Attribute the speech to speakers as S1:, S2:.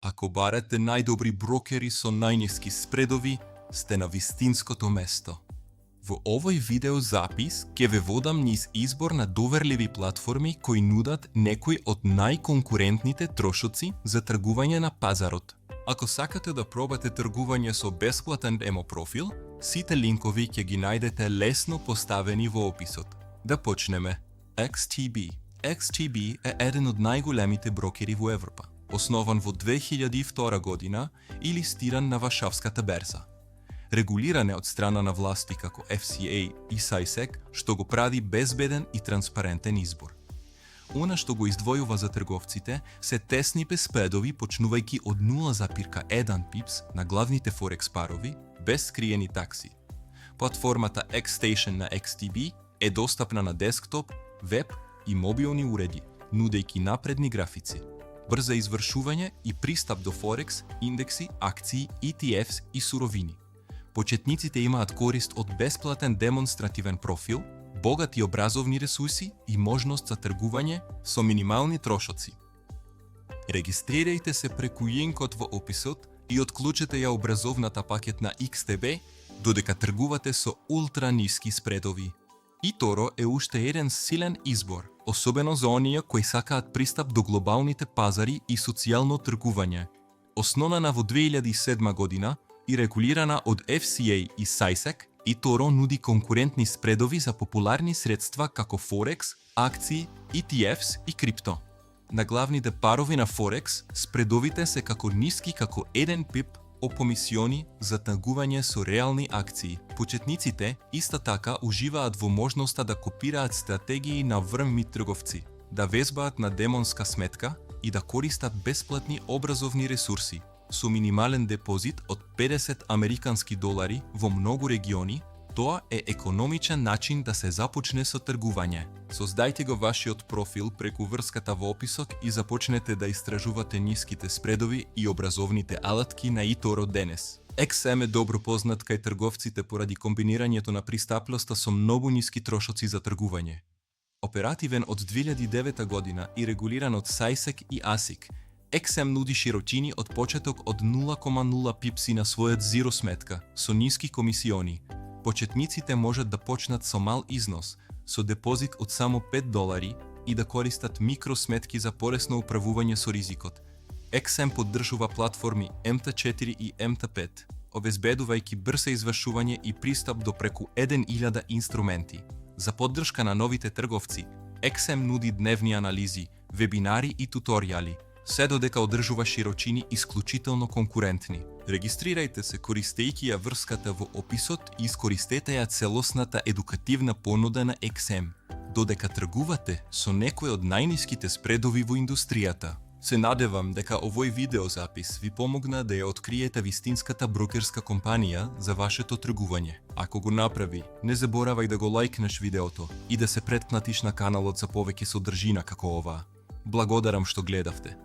S1: Ако барате најдобри брокери со најниски спредови, сте на вистинското место. Во овој видеозапис ќе ве водам низ избор на доверливи платформи кои нудат некои од најконкурентните трошоци за тргување на пазарот. Ако сакате да пробате тргување со бесплатен демо профил, сите линкови ќе ги најдете лесно поставени во описот. Да почнеме. XTB. XTB е еден од најголемите брокери во Европа, основан во 2002 година и листиран на Варшавската берза. Регулиран е од страна на власти како FCA и SAISEC, што го прави безбеден и транспарентен избор. Она што го издвојува за трговците се тесни спредови почнувајќи од 0,1 пипс на главните форекс парови, без скриени такси. Платформата X-Station на XTB е достапна на десктоп, веб и мобилни уреди, нудејќи напредни графици, брза извршување и пристап до форекс, индекси, акции, ETFs и суровини. Почетниците имаат корист од бесплатен демонстративен профил, богати образовни ресурси и можност за тргување со минимални трошоци. Регистрирајте се преку линкот во описот и отклучете ја образовната пакетна XTB, додека тргувате со ултра ниски спредови. eToro е уште еден силен избор, особено за оние кои сакаат пристап до глобалните пазари и социјално тргување. Основана во 2007 година и регулирана од FCA и SAISEC, eToro нуди конкурентни спредови за популарни средства како Форекс, акции, ETFs и крипто. На главните парови на Форекс, спредовите се како ниски како 1 пип опомисиони за тргување со реални акции. Почетниците исто така уживаат во можноста да копираат стратегии на врвни трговци, да везбаат на демонска сметка и да користат бесплатни образовни ресурси. Со минимален депозит од 50 американски долари во многу региони, тоа е економичен начин да се започне со тргување. Создајте го вашиот профил преку врската во описот и започнете да истражувате ниските спредови и образовните алатки на eToro денес. XM е добро познат кај трговците поради комбинирањето на пристапноста со многу ниски трошоци за тргување. Оперативен од 2009 година и регулиран од SAISEC и ASIC, XM нуди широчини од почеток од 0,0 пипси на својот зиро сметка, со ниски комисиони. Почетниците можат да почнат со мал износ, со депозит од само 5 долари и да користат микросметки за полесно управување со ризикот. XM поддржува платформи MT4 и MT5, обезбедувајќи брзо извршување и пристап до преку 1000 инструменти. За поддршка на новите трговци, XM нуди дневни анализи, вебинари и туторијали, се додека одржува широчини исклучително конкурентни. Регистрирајте се користејќи ја врската во описот и искористете ја целосната едукативна понуда на XM, додека тргувате со некој од најниските спредови во индустријата. Се надевам дека овој видеозапис ви помогна да ја откриете вистинската брокерска компанија за вашето тргување. Ако го направи, не заборавај да го лајкнеш видеото и да се претплатиш на каналот за повеќе содржина како оваа. Благодарам што гледавте.